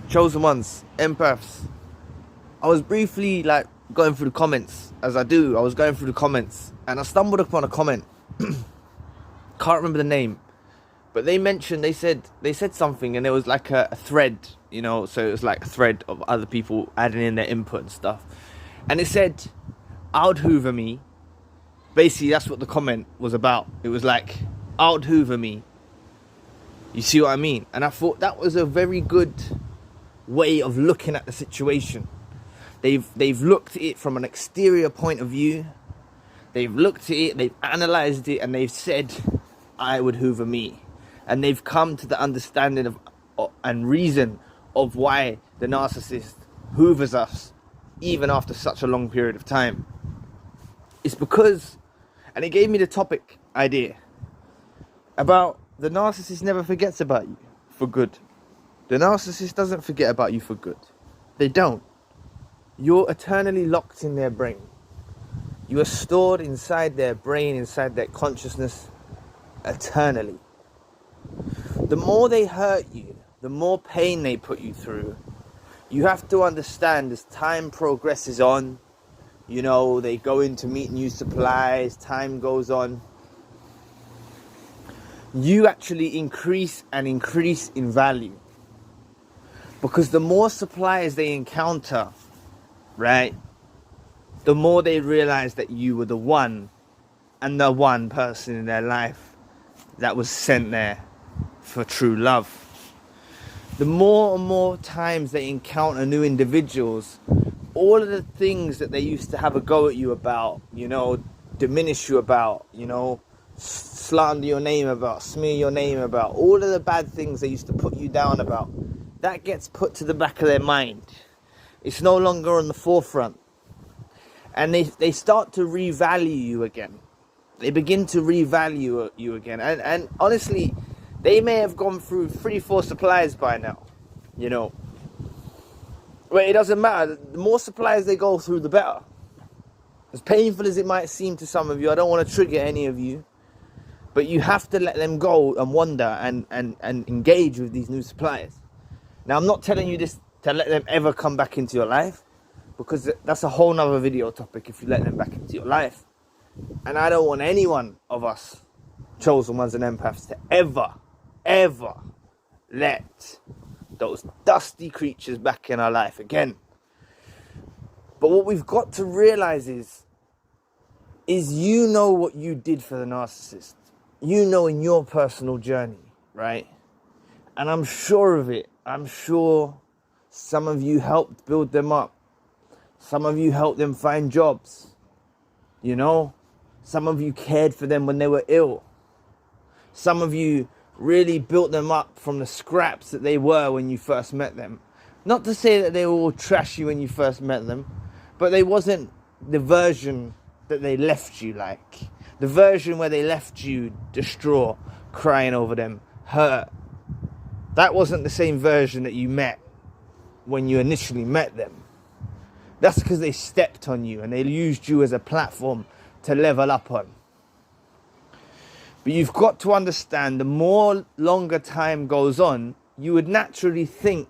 chosen ones, empaths. I was briefly like going through the comments, as I do. I was going through the comments and I stumbled upon a comment. Can't remember the name, but they said something, and there was like a thread, you know, so it was like a thread of other people adding in their input and stuff. And it said, "I would hoover me." Basically, that's what the comment was about. It was like, "I would hoover me." You see what I mean? And I thought that was a very good way of looking at the situation. They've looked at it from an exterior point of view. They've looked at it, they've analysed it, and they've said, "I would hoover me." And they've come to the understanding of and reason of why the narcissist hoovers us even after such a long period of time. It's because, and it gave me the topic idea about the narcissist never forgets about you for good. The narcissist doesn't forget about you for good. They don't. You're eternally locked in their brain. You are stored inside their brain, inside their consciousness, eternally. The more they hurt you, the more pain they put you through. You have to understand, as time progresses on, you know, they go in to meet new supplies, time goes on, you actually increase in value. Because the more suppliers they encounter, right, the more they realize that you were the one and the one person in their life that was sent there for true love. The more and more times they encounter new individuals, all of the things that they used to have a go at you about, you know, diminish you about, you know, slander your name about, smear your name about, all of the bad things they used to put you down about, that gets put to the back of their mind. It's no longer on the forefront. And they start to revalue you again. They begin to revalue you again. And honestly, they may have gone through 3-4 suppliers by now, you know. But it doesn't matter. The more suppliers they go through, the better. As painful as it might seem to some of you, I don't want to trigger any of you, but you have to let them go and wander and engage with these new suppliers. Now, I'm not telling you this to let them ever come back into your life, because that's a whole nother video topic if you let them back into your life. And I don't want any one of us, chosen ones and empaths, to ever let those dusty creatures back in our life again. But what we've got to realize is you know what you did for the narcissist. You know in your personal journey, right? And I'm sure of it. I'm sure some of you helped build them up. Some of you helped them find jobs. You know? Some of you cared for them when they were ill. Some of you really built them up from the scraps that they were when you first met them. Not to say that they were all trashy when you first met them, but they wasn't the version that they left you like. The version where they left you distraught, crying over them, hurt. That wasn't the same version that you met when you initially met them. That's because they stepped on you and they used you as a platform to level up on. But you've got to understand, the more longer time goes on, you would naturally think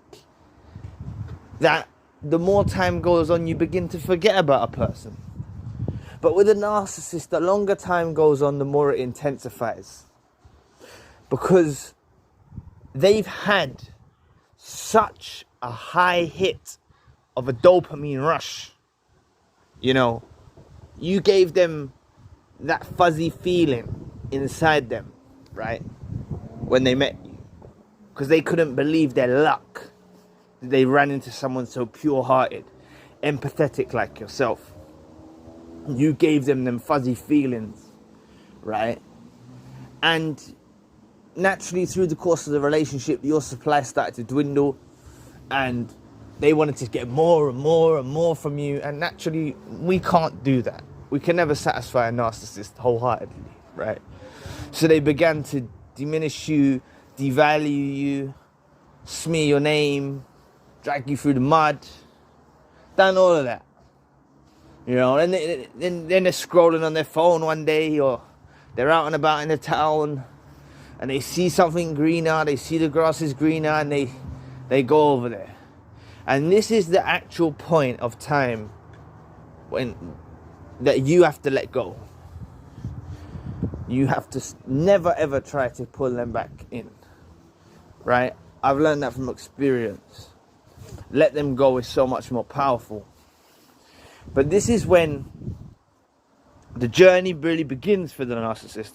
that the more time goes on, you begin to forget about a person. But with a narcissist, the longer time goes on, the more it intensifies. Because they've had such a high hit of a dopamine rush. You know, you gave them that fuzzy feeling inside them, right? When they met you. Because they couldn't believe their luck that they ran into someone so pure-hearted, empathetic like yourself. You gave them fuzzy feelings, right? And naturally, through the course of the relationship, your supply started to dwindle, and they wanted to get more and more and more from you. And naturally, we can't do that. We can never satisfy a narcissist wholeheartedly, right? So they began to diminish you, devalue you, smear your name, drag you through the mud, done all of that. You know, and then they're scrolling on their phone one day, or they're out and about in the town, and they see something greener, they see the grass is greener, and they go over there. And this is the actual point of time when that you have to let go. You have to never ever try to pull them back in, right? I've learned that from experience. Let them go is so much more powerful. But this is when the journey really begins for the narcissist.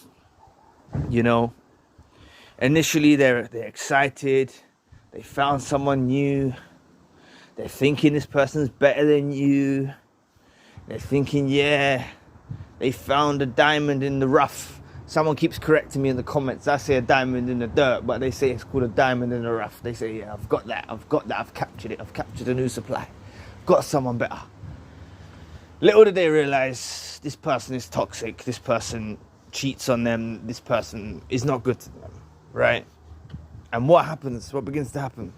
You know, initially they're excited. They found someone new. They're thinking this person's better than you. They're thinking, yeah, they found a diamond in the rough. Someone keeps correcting me in the comments. I say a diamond in the dirt, but they say it's called a diamond in the rough. They say, yeah, I've got that. I've captured it. I've captured a new supply. Got someone better. Little did they realize this person is toxic. This person cheats on them. This person is not good to them, right? And what happens? What begins to happen?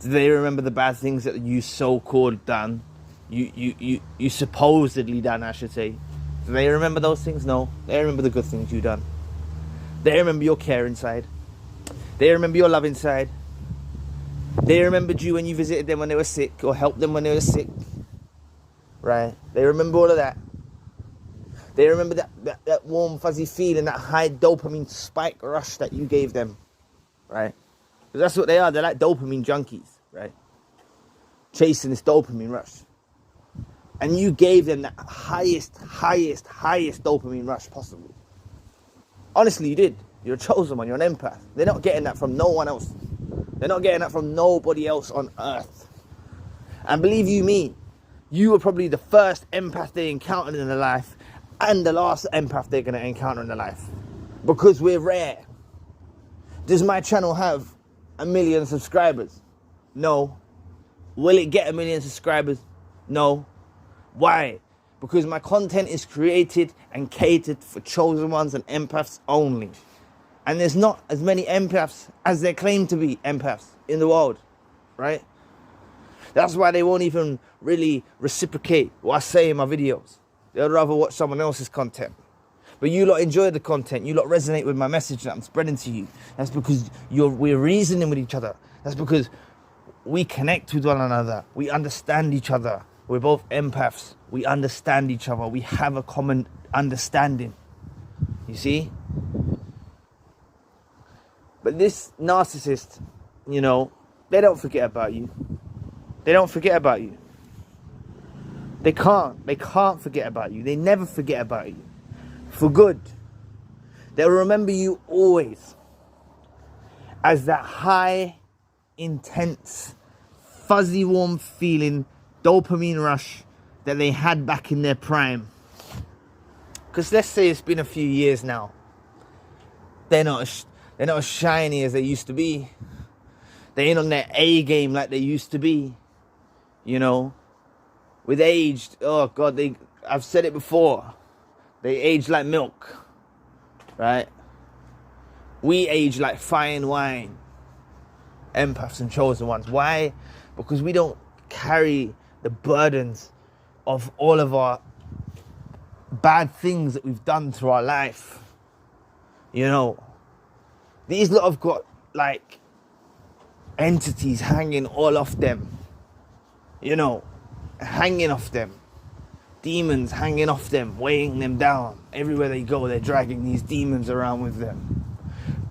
Do they remember the bad things that you so-called done? You supposedly done, I should say. Do they remember those things? No. They remember the good things you done. They remember your care inside. They remember your love inside. They remembered you when you visited them when they were sick or helped them when they were sick. Right? They remember all of that. They remember that warm, fuzzy feeling, that high dopamine spike rush that you gave them. Right? Because that's what they are. They're like dopamine junkies. Right? Chasing this dopamine rush. And you gave them that highest dopamine rush possible. Honestly, you did. You're a chosen one. You're an empath. They're not getting that from no one else. They're not getting that from nobody else on earth. And believe you me, you were probably the first empath they encountered in their life and the last empath they're going to encounter in their life. Because we're rare. Does my channel have 1 million subscribers? No. Will it get 1 million subscribers? No. Why? Because my content is created and catered for chosen ones and empaths only. And there's not as many empaths as they claim to be empaths in the world, right? That's why they won't even really reciprocate what I say in my videos. They'd rather watch someone else's content. But you lot enjoy the content. You lot resonate with my message that I'm spreading to you. That's because we're reasoning with each other. That's because we connect with one another. We understand each other. We're both empaths. We understand each other. We have a common understanding. You see? But this narcissist, you know, they don't forget about you. They don't forget about you. They can't. They can't forget about you. They never forget about you. For good. They'll remember you always as that high, intense, fuzzy, warm feeling, dopamine rush that they had back in their prime. Because let's say it's been a few years now. They're not as shiny as they used to be. They ain't on their A game like they used to be. You know, with age, oh God, I've said it before. They age like milk, right? We age like fine wine. Empaths and chosen ones. Why? Because we don't carry the burdens of all of our bad things that we've done through our life. You know, these lot have got like entities hanging all off them. You know, hanging off them. Demons hanging off them, weighing them down. Everywhere they go, they're dragging these demons around with them.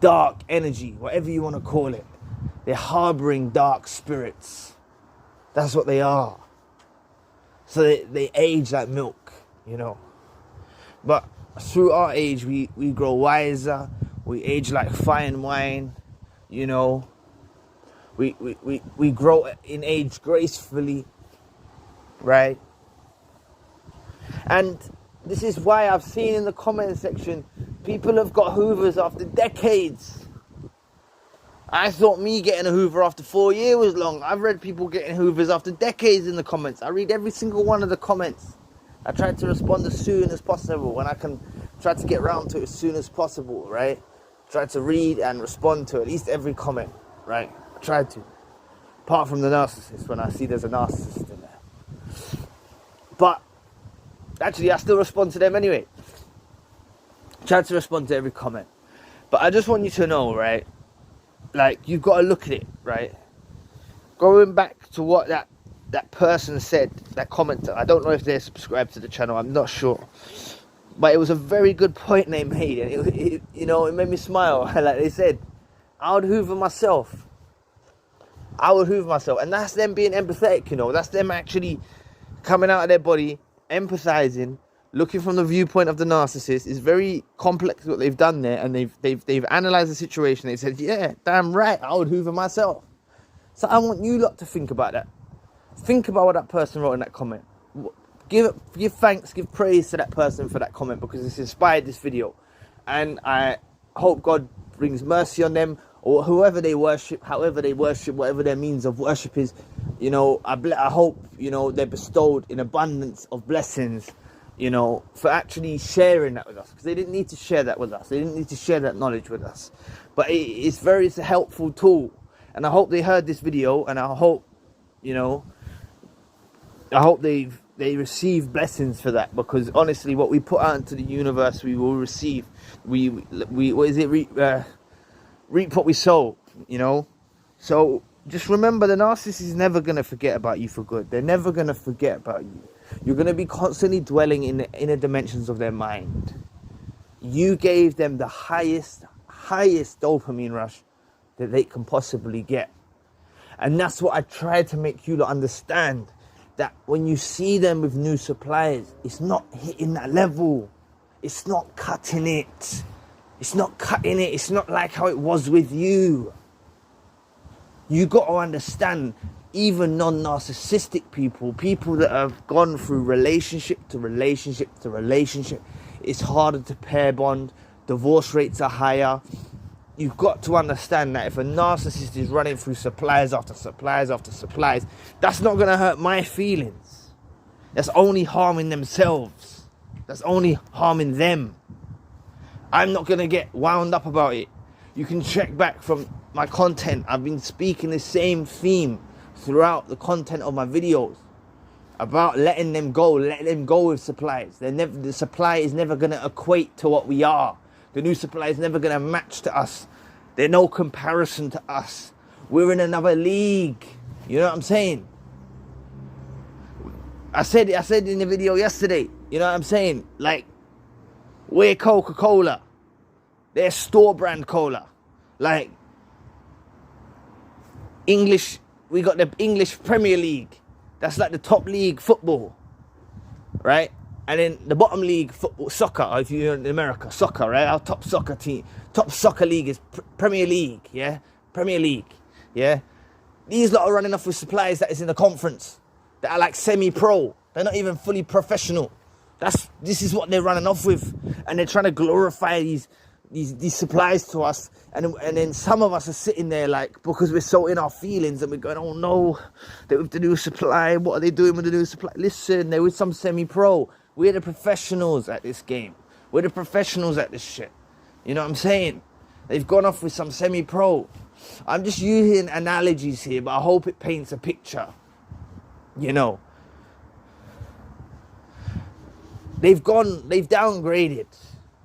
Dark energy, whatever you want to call it. They're harboring dark spirits. That's what they are. So they age like milk, you know. But through our age, we grow wiser. We age like fine wine, you know. We grow in age gracefully, right? And this is why I've seen in the comment section, people have got hoovers after decades. I thought me getting a hoover after 4 years was long. I've read people getting hoovers after decades in the comments. I read every single one of the comments. I try to respond as soon as possible when I can. Try to get around to it as soon as possible, right? Try to read and respond to at least every comment, right? I try to. Apart from the narcissist, when I see there's a narcissist in there. But actually, I still respond to them anyway. Try to respond to every comment. But I just want you to know, right? Like, you've got to look at it, right? going back to what that person said, that commenter, I don't know if they're subscribed to the channel, I'm not sure, but it was a very good point they made, and it you know, it made me smile. Like they said, I would hoover myself, and that's them being empathetic, you know, that's them actually coming out of their body, empathizing, looking from the viewpoint of the narcissist. Is very complex what they've done there, and they've analyzed the situation. They said, yeah, damn right, I would hoover myself. So I want you lot to think about that. Think about what that person wrote in that comment. Give thanks, give praise to that person for that comment, because it's inspired this video. And I hope God brings mercy on them, or whoever they worship, however they worship, whatever their means of worship is. You know, I hope, you know, they're bestowed in abundance of blessings, you know, for actually sharing that with us. Because they didn't need to share that with us. They didn't need to share that knowledge with us. But it's a helpful tool. And I hope they heard this video, and I hope, you know, I hope they receive blessings for that, because honestly, what we put out into the universe, we will receive. We what is it? Reap what we sow, you know. So just remember, the narcissist is never going to forget about you for good. They're never going to forget about you. You're going to be constantly dwelling in the inner dimensions of their mind. You gave them the highest dopamine rush that they can possibly get. And that's what I try to make you understand, that when you see them with new suppliers, it's not hitting that level. It's not cutting it. It's not cutting it. It's not like how it was with you. You got to understand, even non-narcissistic people that have gone through relationship to relationship to relationship, it's harder to pair bond. Divorce rates are higher. You've got to understand that if a narcissist is running through suppliers after suppliers after suppliers, that's not going to hurt my feelings. That's only harming themselves. That's only harming them. I'm not going to get wound up about it. You can check back from my content. I've been speaking the same theme throughout the content of my videos about letting them go with suppliers. The supply is never going to equate to what we are. The new supply is never going to match to us. They're no comparison to us. We're in another league. You know what I'm saying? I said in the video yesterday, you know what I'm saying? Like, we're Coca-Cola. They're store brand cola. Like, English, we got the English Premier League. That's like the top league football. Right? And then the bottom league football, soccer, if you're in America, soccer, right? Our top soccer team, top soccer league is Premier League, yeah? Premier League, yeah? These lot are running off with suppliers that is in the conference, that are like semi-pro. They're not even fully professional. This is what they're running off with. And they're trying to glorify these supplies to us. And then some of us are sitting there like, because we're so in our feelings, and we're going, oh no, they're with the new supply. What are they doing with the new supply? Listen, they're with some semi-pro. We're the professionals at this game. We're the professionals at this shit. You know what I'm saying? They've gone off with some semi-pro. I'm just using analogies here, but I hope it paints a picture. You know. They've downgraded.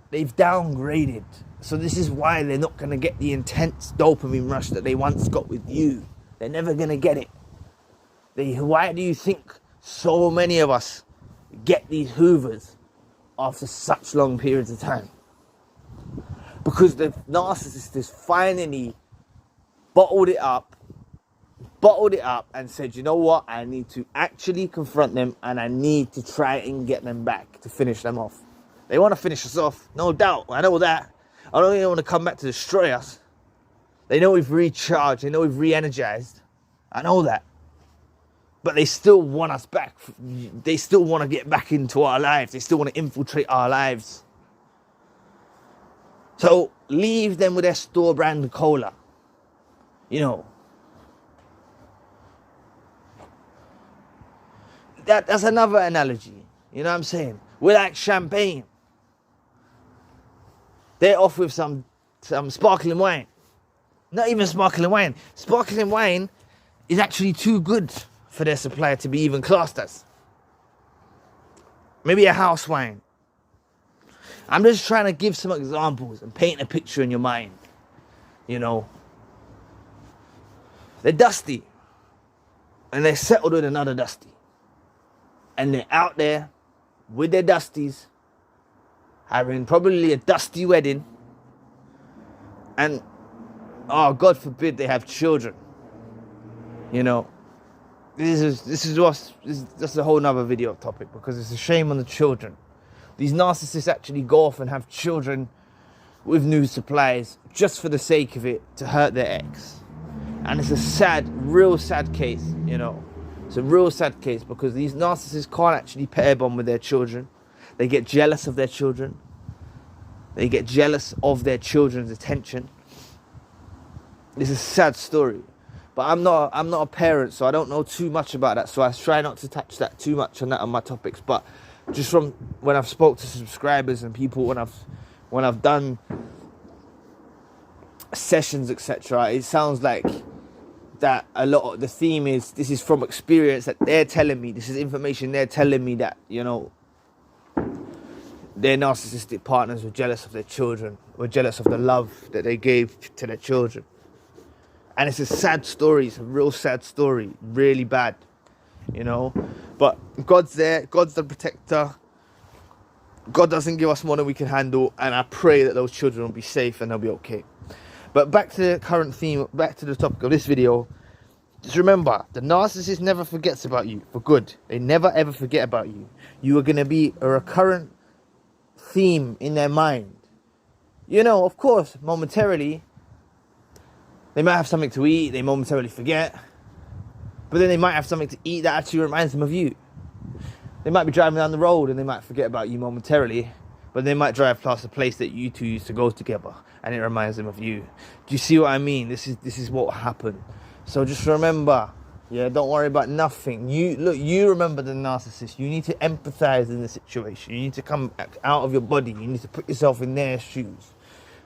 They've downgraded. So this is why they're not going to get the intense dopamine rush that they once got with you. They're never going to get it. Why do you think so many of us get these hoovers after such long periods of time? Because the narcissist has finally bottled it up and said, you know what, I need to actually confront them, and I need to try and get them back to finish them off. They want to finish us off, no doubt. I know that. I don't think they want to come back to destroy us. They know we've recharged. They know we've re-energized. I know that. But they still want us back. They still want to get back into our lives. They still want to infiltrate our lives. So leave them with their store brand cola. You know. That's another analogy. You know what I'm saying? We're like champagne. They're off with some sparkling wine. Not even sparkling wine. Sparkling wine is actually too good for their supplier to be even classed as. Maybe a house wine. I'm just trying to give some examples and paint a picture in your mind. You know. They're dusty. and they're settled with another Dusty. And they're out there with their Dusties, having probably a Dusty wedding. And, oh, God forbid they have children. You know, that's a whole nother video topic, because it's a shame on the children. These narcissists actually go off and have children with new supplies just for the sake of it, to hurt their ex. And it's a sad, real sad case, you know. It's a real sad case, because these narcissists can't actually pair bond with their children. They get jealous of their children. They get jealous of their children's attention. It's a sad story. But I'm not a parent, so I don't know too much about that. So I try not to touch that too much on my topics. But just from when I've spoke to subscribers and people, when I've done sessions, etc., it sounds like that a lot of the theme is, this is from experience that they're telling me. This is information they're telling me, that, you know, their narcissistic partners were jealous of their children, were jealous of the love that they gave to their children. And it's a sad story. It's a real sad story. Really bad, you know. But God's there. God's the protector. God doesn't give us more than we can handle. And I pray that those children will be safe and they'll be okay. But back to the current theme, back to the topic of this video. Just remember, the narcissist never forgets about you for good. They never ever forget about you. You are going to be a recurrent theme in their mind. You know, of course, momentarily, they might have something to eat, they momentarily forget. But then they might have something to eat that actually reminds them of you. They might be driving down the road and they might forget about you momentarily, but they might drive past a place that you two used to go together and it reminds them of you. Do you see what I mean? This is what happened. So just remember, yeah, don't worry about nothing. You remember the narcissist. You need to empathize in the situation. You need to come out of your body. You need to put yourself in their shoes.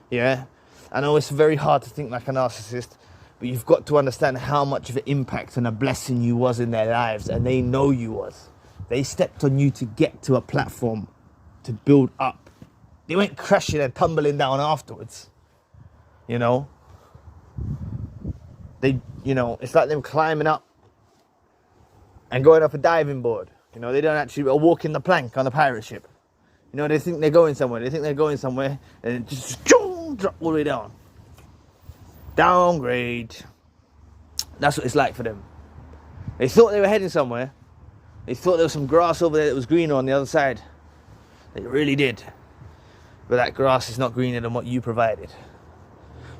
Yeah? I know it's very hard to think like a narcissist, but you've got to understand how much of an impact and a blessing you was in their lives, and they know you was. They stepped on you to get to a platform to build up. They went crashing and tumbling down afterwards. You know? It's like them climbing up and going off a diving board. You know, they don't actually walk in the plank on a pirate ship. You know, they think they're going somewhere. And it just drop all the way down. Downgrade. That's what it's like for them. They thought they were heading somewhere. They thought there was some grass over there that was greener on the other side. They really did. But that grass is not greener than what you provided.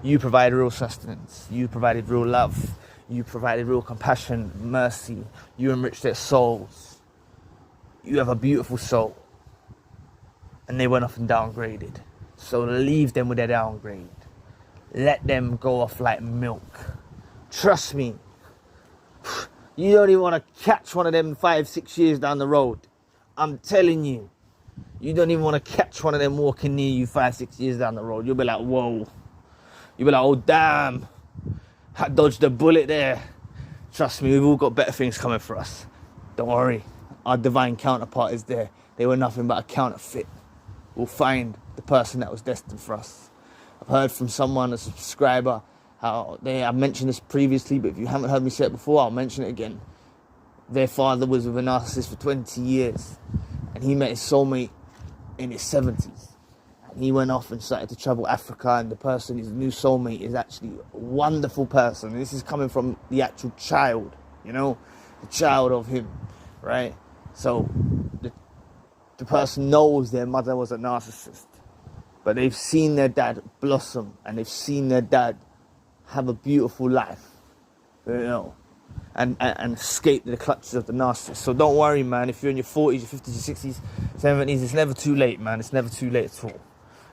You provided real sustenance. You provided real love. You provided real compassion, mercy. You enriched their souls. You have a beautiful soul. And they went off and downgraded. So leave them with their downgrade. Let them go off like milk. Trust me. You don't even want to catch one of them 5-6 years down the road. I'm telling you. You don't even want to catch one of them walking near you 5-6 years down the road. You'll be like, whoa. You'll be like, oh damn. I dodged a bullet there. Trust me, we've all got better things coming for us. Don't worry. Our divine counterpart is there. They were nothing but a counterfeit. We'll find the person that was destined for us. I've heard from someone, a subscriber, I've mentioned this previously, but if you haven't heard me say it before, I'll mention it again. Their father was with a narcissist for 20 years, and he met his soulmate in his 70s. And he went off and started to travel Africa, and the person, his new soulmate, is actually a wonderful person. And this is coming from the actual child, you know, the child of him, right? So the person knows their mother was a narcissist, but they've seen their dad blossom, and they've seen their dad have a beautiful life, you know, and escape the clutches of the narcissist. So don't worry, man. If you're in your 40s, your 50s, your 60s, 70s, it's never too late, man. It's never too late at all.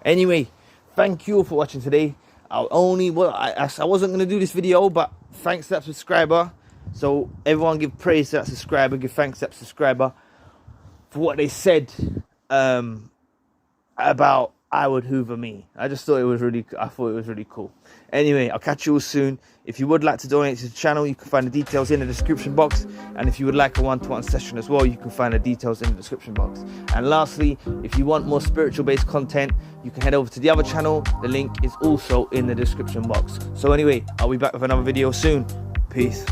Anyway, thank you all for watching today. I wasn't going to do this video, but thanks to that subscriber. So everyone give praise to that subscriber, give thanks to that subscriber for what they said about I would hoover me. I thought it was really cool. Anyway, I'll catch you all soon. If you would like to donate to the channel, you can find the details in the description box. And if you would like a one-to-one session as well, you can find the details in the description box. And lastly, if you want more spiritual-based content, you can head over to the other channel. The link is also in the description box. So anyway, I'll be back with another video soon. Peace.